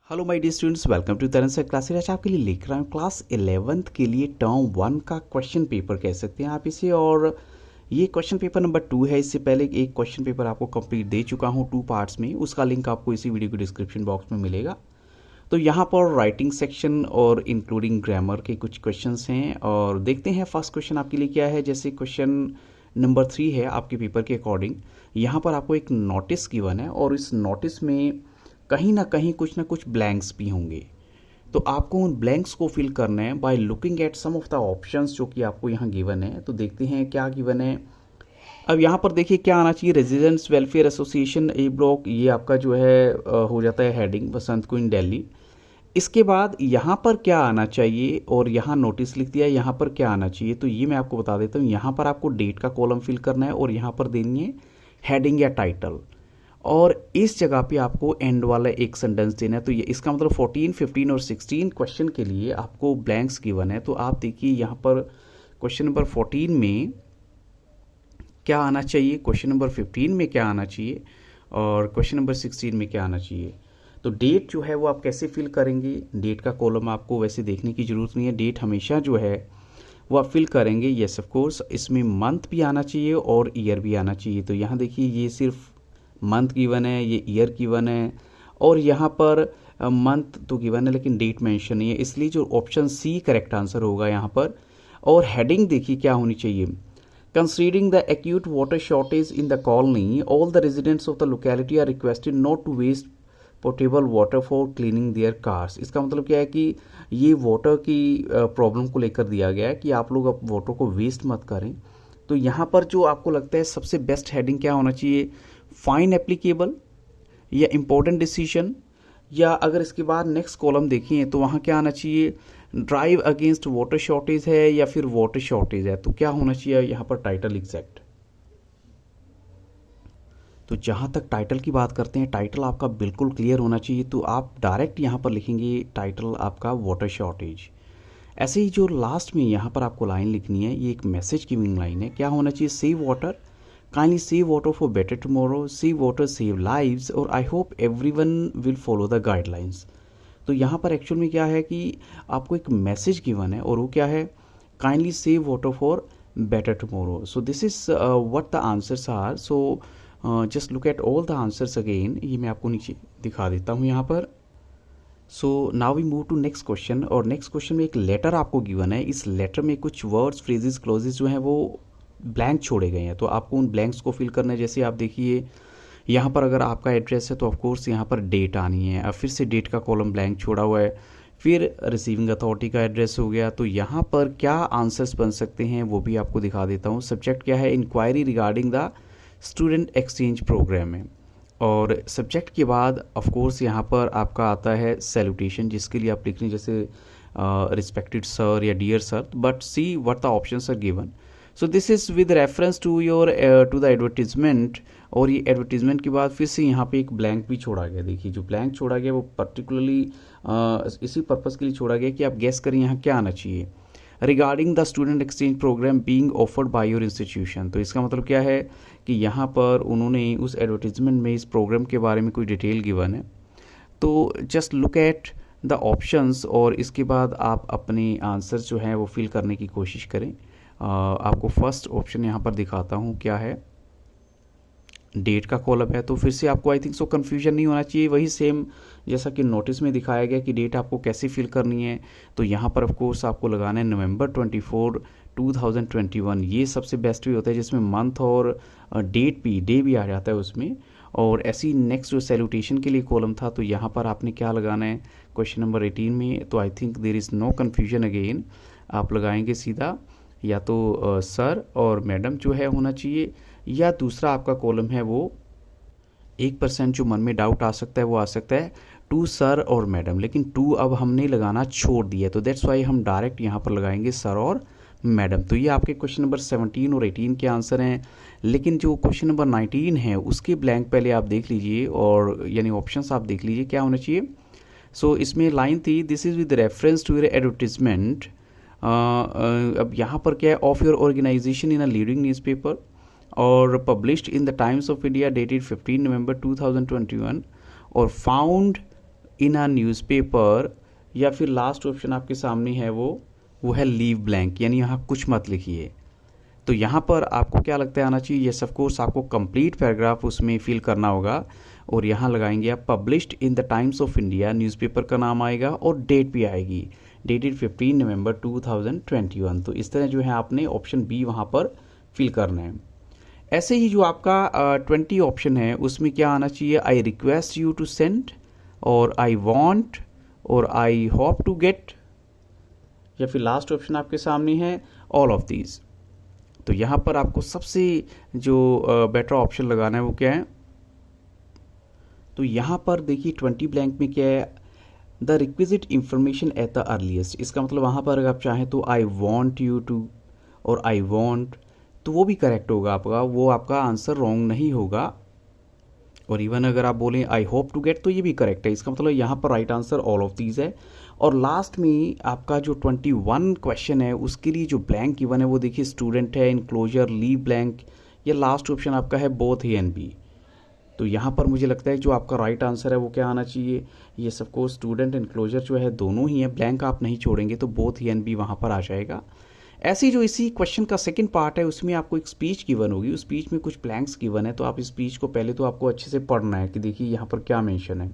Hello my dear students, welcome to Taran sir classes. आज आपके लिए लिख रहा हूँ क्लास 11th के लिए टर्म 1 का क्वेश्चन पेपर कह सकते हैं आप इसे। और ये क्वेश्चन पेपर नंबर 2 है। इससे पहले एक क्वेश्चन पेपर आपको कंप्लीट दे चुका हूँ 2 पार्ट्स में, उसका लिंक आपको इसी वीडियो के डिस्क्रिप्शन बॉक्स में मिलेगा। तो यहाँ पर राइटिंग सेक्शन और इंक्लूडिंग ग्रामर के कुछ क्वेश्चंस हैं और देखते हैं फर्स्ट क्वेश्चन आपके लिए क्या है। जैसे क्वेश्चन नंबर 3 है आपके पेपर के अकॉर्डिंग। यहाँ पर आपको एक नोटिस गिवन है और इस नोटिस में कहीं ना कहीं कुछ ना कुछ ब्लैंक्स भी होंगे। तो आपको उन ब्लैंक्स को फिल करना है by looking at some of the options जो कि आपको यहाँ गिवन है। तो देखते हैं क्या गिवन है। अब यहाँ पर देखिए क्या आना चाहिए। रेजिडेंट्स वेलफेयर एसोसिएशन ए ब्लॉक, ये आपका जो है हो जाता है हेडिंग बसंत कुंज दिल्ली। इसके बाद यहाँ पर क्या आना चाहिए और यहाँ नोटिस लिख दिया, यहाँ पर क्या आना चाहिए तो ये मैं आपको बता देता हूँ। यहाँ पर आपको डेट का कॉलम फिल करना है और यहाँ पर देनी है हेडिंग या टाइटल, और इस जगह पे आपको एंड वाला एक सेंटेंस देना है। तो ये इसका मतलब 14, 15 और 16 क्वेश्चन के लिए आपको ब्लैंक्स गिवन है। तो आप देखिए यहाँ पर क्वेश्चन नंबर 14 में क्या आना चाहिए, क्वेश्चन नंबर 15 में क्या आना चाहिए और क्वेश्चन नंबर 16 में क्या आना चाहिए। तो डेट जो है वो आप कैसे फिल करेंगे। डेट का कॉलम आपको वैसे देखने की ज़रूरत नहीं है, डेट हमेशा जो है वो आप फिल करेंगे। येस ऑफ कोर्स, इसमें मंथ भी आना चाहिए और ईयर भी आना चाहिए। तो यहाँ देखिए ये सिर्फ मंथ गिवन है, ये ईयर गिवन है और यहाँ पर मंथ तो गिवन है लेकिन डेट मेंशन नहीं है, इसलिए जो ऑप्शन सी करेक्ट आंसर होगा यहाँ पर। और हेडिंग देखिए क्या होनी चाहिए। Considering the acute water shortage in the colony, all the residents of the locality are requested not to waste portable water for cleaning their cars. इसका मतलब क्या है कि ये वाटर की प्रॉब्लम को लेकर दिया गया है कि आप लोग अब वाटर को वेस्ट मत करें। तो यहाँ पर जो आपको लगता है सबसे बेस्ट हेडिंग क्या होना चाहिए, फाइन एप्लीकेबल या इम्पोर्टेंट डिसीजन, या अगर इसके बाद नेक्स्ट कॉलम देखें तो वहाँ क्या आना चाहिए, ड्राइव अगेंस्ट वाटर शॉर्टेज है या फिर वाटर शॉर्टेज है। तो क्या होना चाहिए यहाँ पर टाइटल एग्जैक्ट। तो जहाँ तक टाइटल की बात करते हैं, टाइटल आपका बिल्कुल क्लियर होना चाहिए। तो आप डायरेक्ट यहाँ पर लिखेंगे टाइटल आपका वाटर शॉर्टेज। ऐसे ही जो लास्ट में यहाँ पर आपको लाइन लिखनी है, ये एक मैसेज गिविंग लाइन है। क्या होना चाहिए, save water, kindly save water for better tomorrow, save water save lives और I hope everyone will follow the guidelines. तो यहाँ पर एक्चुअल में क्या है कि आपको एक मैसेज गिवन है और वो क्या है, kindly save water for better tomorrow. So this is what the answers are. So just look at all the answers again. ये मैं आपको नीचे दिखा देता हूँ यहाँ पर। So now we move to next question. और नेक्स्ट क्वेश्चन में एक लेटर आपको गिवन है। इस लेटर में कुछ वर्ड्स, फ्रेजेस, क्लोजेस जो हैं वो ब्लैंक छोड़े गए हैं। तो आपको उन ब्लैंक्स को फिल करना है। जैसे आप देखिए यहाँ पर अगर आपका एड्रेस है तो ऑफकोर्स यहाँ पर डेट आनी है। अब फिर से डेट का कॉलम ब्लैंक छोड़ा हुआ है। फिर रिसीविंग अथॉरिटी का एड्रेस हो गया। तो यहाँ पर क्या आंसर्स बन सकते हैं वो भी आपको दिखा देता हूँ। सब्जेक्ट क्या है, inquiry regarding the student exchange program में। और सब्जेक्ट के बाद ऑफ कोर्स यहाँ पर आपका आता है सैल्यूटेशन, जिसके लिए आप लिख रहे हैं जैसे रिस्पेक्टेड सर या dear sir, but see what the options are given. So this is with reference to your to the advertisement. और ये एडवर्टीजमेंट के बाद फिर से यहाँ पे एक ब्लैंक भी छोड़ा गया। देखिए जो ब्लैंक छोड़ा गया वो पर्टिकुलरली इसी पर्पज़ के लिए छोड़ा गया कि आप गेस करें यहाँ क्या आना चाहिए, regarding the student exchange program being offered by your institution. तो इसका मतलब क्या है कि यहाँ पर उन्होंने उस एडवर्टीजमेंट में इस प्रोग्राम के बारे में कोई डिटेल गिवन है। तो just look at the options और इसके बाद आप अपने आंसर जो हैं वो फिल करने की कोशिश करें। आपको फर्स्ट ऑप्शन यहाँ पर दिखाता हूँ क्या है, डेट का कॉलम है। तो फिर से आपको आई थिंक सो कन्फ्यूजन नहीं होना चाहिए, वही सेम जैसा कि नोटिस में दिखाया गया कि डेट आपको कैसे फिल करनी है। तो यहाँ पर ऑफ कोर्स आपको लगाना है नवंबर 24, 2021। ये सबसे बेस्ट वे होता है जिसमें मंथ और डेट भी, डे भी आ जाता है उसमें। और ऐसी नेक्स्ट जो सैल्यूटेशन के लिए कॉलम था तो यहाँ पर आपने क्या लगाना है क्वेश्चन नंबर 18 में। तो I think there is no confusion again. आप लगाएंगे सीधा या तो सर और मैडम जो है होना चाहिए, या दूसरा आपका कॉलम है वो 1% जो मन में डाउट आ सकता है वो आ सकता है टू सर और मैडम, लेकिन टू अब हमने लगाना छोड़ दिया। तो दैट्स वाई हम डायरेक्ट यहाँ पर लगाएंगे सर और मैडम। तो ये आपके क्वेश्चन नंबर 17 और 18 के आंसर हैं। लेकिन जो क्वेश्चन नंबर 19 है उसके ब्लैंक पहले आप देख लीजिए, और यानी ऑप्शंस आप देख लीजिए क्या होना चाहिए। सो इसमें लाइन थी, this is with reference to your advertisement. अब यहाँ पर क्या है, of your organization in a leading newspaper और published in the Times of India dated 15 November 2021 और फाउंड इन अ न्यूज़पेपर, या फिर लास्ट ऑप्शन आपके सामने है वो है लीव ब्लैंक, यानी यहाँ कुछ मत लिखिए। तो यहाँ पर आपको क्या लगता है आना चाहिए? यस ऑफ कोर्स, आपको कंप्लीट पैराग्राफ उसमें फिल करना होगा और यहाँ लगाएंगे आप published in the Times of India, newspaper का नाम आएगा और डेट भी आएगी, डेटेड 15 नवंबर 2021। तो इस तरह जो है आपने ऑप्शन बी वहाँ पर फिल करना है। ऐसे ही जो आपका 20 ऑप्शन है उसमें क्या आना चाहिए? I request you to send, और आई वॉन्ट, और आई होप टू गेट, या फिर लास्ट ऑप्शन आपके सामने है ऑल ऑफ दीज। तो यहाँ पर आपको सबसे जो बेटर ऑप्शन लगाना है वो क्या है? तो यहाँ पर देखिए 20 ब्लैंक में क्या है? The requisite information at the earliest. इसका मतलब वहाँ पर अगर आप चाहें तो आई वॉन्ट यू टू और आई वॉन्ट, तो वो भी करेक्ट होगा आपका, वो आपका आंसर रॉन्ग नहीं होगा। और इवन अगर आप बोलें आई होप टू गेट, तो ये भी करेक्ट है। इसका मतलब यहाँ पर right answer all of these है। और लास्ट में आपका जो 21 क्वेश्चन है उसके लिए जो ब्लैंक गिवन है वो देखिए स्टूडेंट है, इनक्लोजर, लीव ब्लैंक, या लास्ट ऑप्शन आपका है बोथ ए एंड बी। तो यहाँ पर मुझे लगता है जो आपका राइट आंसर है वो क्या आना चाहिए? ये सबको स्टूडेंट इनक्लोजर जो है दोनों ही है, ब्लैंक आप नहीं छोड़ेंगे, तो बोथ ए एंड बी वहाँ पर आ जाएगा। ऐसी जो इसी क्वेश्चन का सेकंड पार्ट है उसमें आपको एक स्पीच गिवन होगी, उस स्पीच में कुछ ब्लैंक्स गिवन है, तो आप इस स्पीच को पहले तो आपको अच्छे से पढ़ना है कि देखिए यहाँ पर क्या मेंशन है।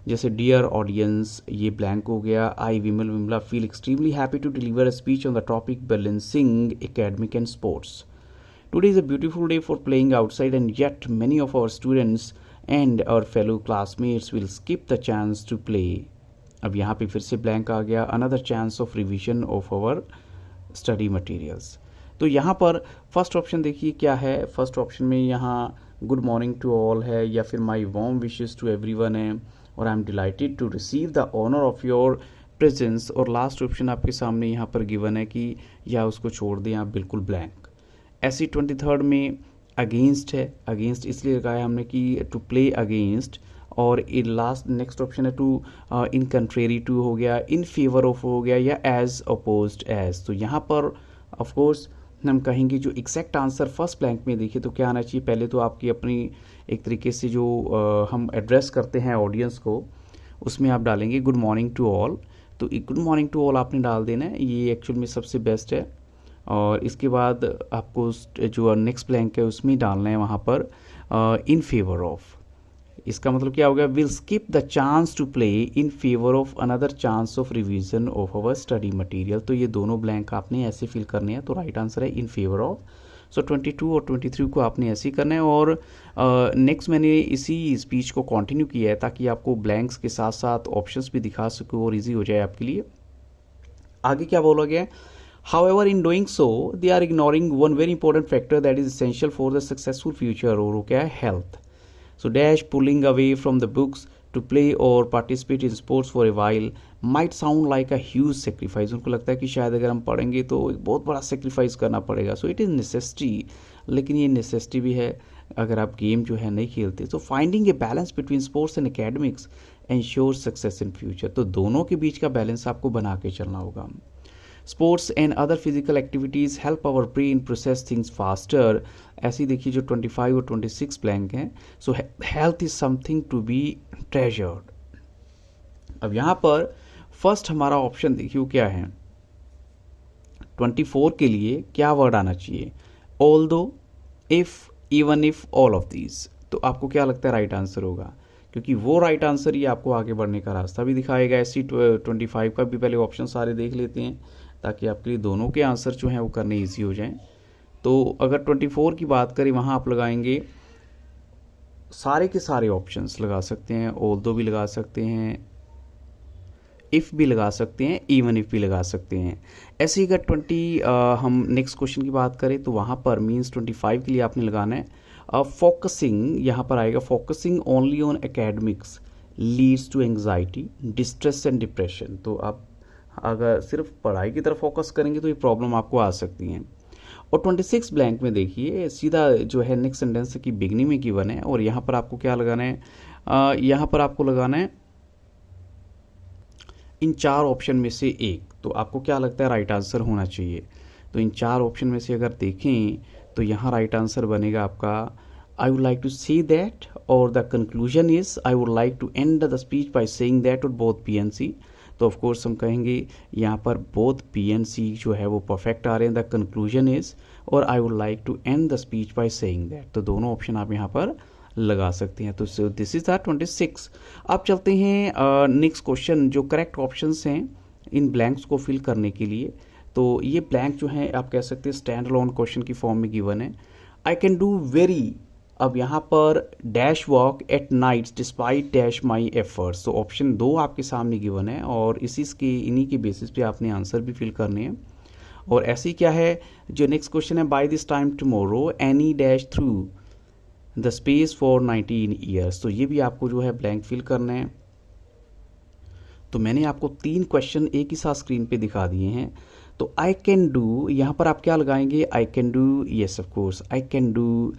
जैसे डियर ऑडियंस, ये ब्लैंक हो गया। I Vimal Vimala feel extremely happy to deliver a speech on the topic balancing academic and sports. Today is a beautiful day for playing outside, and yet many of our students and our fellow classmates will skip the chance to play. अब यहाँ पे फिर से blank आ गया। Another chance of revision of our study materials. तो यहाँ पर first option देखिए क्या है। फर्स्ट ऑप्शन में यहाँ गुड मॉर्निंग टू ऑल है, या फिर my warm wishes to everyone है, और I am delighted to receive the honour of your presence, और लास्ट ऑप्शन आपके सामने यहाँ पर गिवन है कि या उसको छोड़ दें आप बिल्कुल ब्लैंक। ऐसी 23rd में अगेंस्ट है, अगेंस्ट इसलिए लगाया हमने कि टू प्ले अगेंस्ट, और इन लास्ट नेक्स्ट ऑप्शन है टू इन कंट्रेरी टू हो गया, इन फेवर ऑफ हो गया, या एज अपोज्ड एज। तो यहाँ पर ऑफ कोर्स हम कहेंगे जो एग्जैक्ट आंसर फर्स्ट ब्लैंक में देखिए तो क्या आना चाहिए? पहले तो आपकी अपनी एक तरीके से जो हम एड्रेस करते हैं ऑडियंस को, उसमें आप डालेंगे गुड मॉर्निंग टू ऑल। तो गुड मॉर्निंग टू ऑल आपने डाल देना है, ये एक्चुअल में सबसे बेस्ट है। और इसके बाद आपको जो नेक्स्ट ब्लैंक है उसमें डालना है वहाँ पर इन फेवर ऑफ। इसका मतलब क्या हो गया? Will skip the chance to play in favour of another chance of revision of our study material. तो ये दोनों ब्लैंक आपने ऐसे फिल करने हैं, तो राइट आंसर है इन फेवर ऑफ। सो 22 और 23 को आपने ऐसे ही करना है। और नेक्स्ट मैंने इसी स्पीच को कंटिन्यू किया है ताकि आपको ब्लैंक्स के साथ साथ ऑप्शंस भी दिखा सकूँ और ईजी हो जाए आपके लिए। आगे क्या बोला गया है? However, in doing so, they are ignoring one very important factor that is essential for the successful future, और वो क्या है? Health. So, dash pulling away from the books to play or participate in sports for a while might sound like a huge sacrifice. उनको लगता है कि शायद अगर हम पढ़ेंगे तो एक बहुत बड़ा sacrifice करना पड़ेगा। So, it is necessity, लेकिन ये necessity भी है अगर आप गेम जो है नहीं खेलते। So, finding a balance between sports and academics ensures success in future. तो दोनों के बीच का बैलेंस आपको बना के चलना होगा। Sports and other physical activities help our brain process things faster. ऐसी देखिए जो 25 और 26 ब्लैंक हैं। So health is something to be treasured. अब यहाँ पर फर्स्ट हमारा ऑप्शन देखिए क्या है? 24 के लिए क्या वर्ड आना चाहिए? ऑल दो, if, even if, all of these. तो आपको क्या लगता है राइट आंसर होगा? क्योंकि वो राइट आंसर ही आपको आगे बढ़ने का रास्ता भी दिखाएगा। ऐसी 25 का भी पहले ऑप्शन सारे देख लेते हैं ताकि आपके लिए दोनों के आंसर जो हैं वो करने ईजी हो जाएं। तो अगर 24 की बात करें वहाँ आप लगाएंगे सारे के सारे ऑप्शंस लगा सकते हैं, ऑल्दो भी लगा सकते हैं, इफ़ भी लगा सकते हैं, इवन इफ़ भी लगा सकते हैं। ऐसे ही अगर हम नेक्स्ट क्वेश्चन की बात करें तो वहाँ पर मीन्स 25 के लिए आपने लगाना है फोकसिंग। यहाँ पर आएगा focusing only on academics leads to anxiety, distress and depression. तो आप अगर सिर्फ पढ़ाई की तरफ फोकस करेंगे तो ये प्रॉब्लम आपको आ सकती हैं। और 26 ब्लैंक में देखिए सीधा जो है नेक्स्ट सेंटेंस की बिगनिंग में गिवन है, और यहाँ पर आपको क्या लगाना है? यहाँ पर आपको लगाना है इन चार ऑप्शन में से एक। तो आपको क्या लगता है राइट आंसर होना चाहिए? तो इन चार ऑप्शन में से अगर देखें तो यहाँ राइट आंसर बनेगा आपका I would like to say that, or the conclusion is I would like to end the speech by saying that, or both P and C. तो ऑफ कोर्स हम कहेंगे यहाँ पर बोथ पी एंड सी जो है वो परफेक्ट आ रहे हैं, द कंक्लूजन इज, और I would like to end the speech by saying that. तो दोनों ऑप्शन आप यहाँ पर लगा सकते हैं। तो दिस इज द 26। अब चलते हैं नेक्स्ट क्वेश्चन, जो करेक्ट ऑप्शंस हैं इन ब्लैंक्स को फिल करने के लिए। तो ये ब्लैंक जो है आप कह सकते हैं स्टैंड अलोन क्वेश्चन की फॉर्म में गिवन है। आई कैन डू वेरी, अब यहाँ पर dash walk at nights despite dash my efforts. तो ऑप्शन 2 आपके सामने गिवन है और इन्हीं के बेसिस पे आपने आंसर भी फिल करने हैं। और ऐसे ही क्या है जो नेक्स्ट क्वेश्चन है, by this time tomorrow any dash through the space for 19 years. तो ये भी आपको जो है ब्लैंक फिल करना है। तो मैंने आपको 3 क्वेश्चन एक ही साथ स्क्रीन पे दिखा दिए हैं। तो आई कैन डू, यहाँ पर आप क्या लगाएंगे, आई can do, yes of course, I can do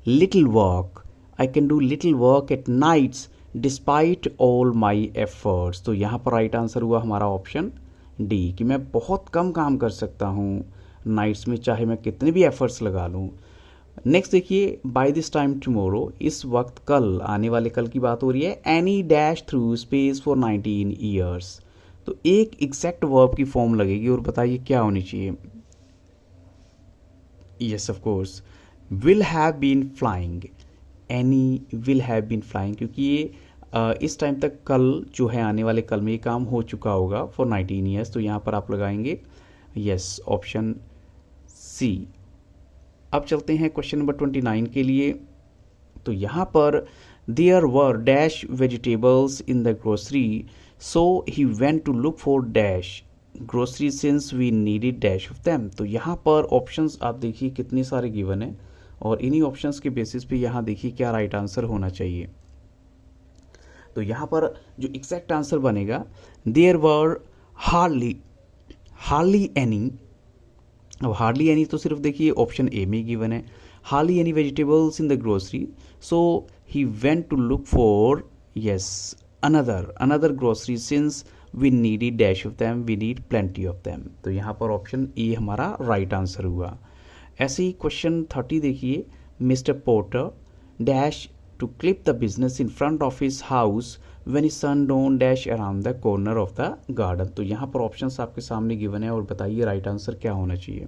little work, I can do little work at nights despite all my efforts। तो यहाँ पर राइट आंसर हुआ हमारा ऑप्शन डी, कि मैं बहुत कम काम कर सकता हूँ नाइट्स में, चाहे मैं कितने भी एफर्ट्स लगा लूँ। नेक्स्ट देखिए, बाय दिस टाइम टुमारो, इस वक्त, कल, आने वाले कल की बात हो रही है। Any dash through space for 19 years. तो एक एग्जैक्ट वर्ब की फॉर्म लगेगी और बताइए क्या होनी चाहिए। Yes of course, will have been flying, any will have been flying, क्योंकि ये इस टाइम तक, कल जो है आने वाले कल में ये काम हो चुका होगा फॉर 19 ईयर्स। तो यहाँ पर आप लगाएंगे यस ऑप्शन सी। अब चलते हैं क्वेश्चन नंबर 29 के लिए। तो यहाँ पर there were dash vegetables in the grocery, so he went to look for dash grocery since we needed dash of them. तो यहाँ पर ऑप्शंस आप देखिए कितने सारे गिवन है और इन्हीं ऑप्शंस के बेसिस पे यहाँ देखिए क्या राइट आंसर होना चाहिए। तो यहाँ पर जो एग्जैक्ट आंसर बनेगा, देयर वर हार्डली एनी। अब हार्डली एनी तो सिर्फ देखिए ऑप्शन ए में गिवन है, hardly any vegetables in the grocery, so he went to look for yes another grocery since we needed dash of them, we need plenty of them. तो यहाँ पर option A हमारा right answer हुआ। ऐसे ही question 30 देखिए, mister Porter dash to clip the business in front of his house when his son don't dash around the corner of the garden. तो यहाँ पर ऑप्शंस आपके सामने गिवन है और बताइए राइट आंसर क्या होना चाहिए।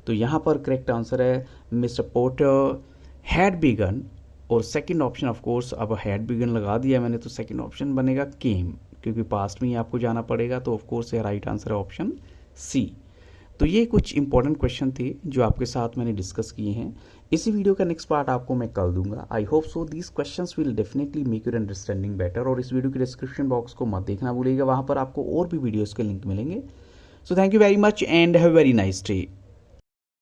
तो यहाँ पर करेक्ट आंसर है मिस्टर पोर्टर हैड बिगन, और सेकंड ऑप्शन ऑफ कोर्स, अब हैड बिगन लगा दिया मैंने तो सेकंड ऑप्शन बनेगा केम, क्योंकि पास्ट में ही आपको जाना पड़ेगा। तो ऑफ कोर्स ये राइट आंसर है ऑप्शन सी। तो ये कुछ इंपॉर्टेंट क्वेश्चन थे जो आपके साथ मैंने डिस्कस किए हैं। इसी वीडियो का नेक्स्ट पार्ट आपको मैं कल दूंगा। I hope so these questions will definitely make your understanding better. और इस वीडियो के डिस्क्रिप्शन बॉक्स को मत देखना भूलिएगा, वहाँ पर आपको और भी वीडियोज़ के लिंक मिलेंगे। So thank you very much and have a very nice day.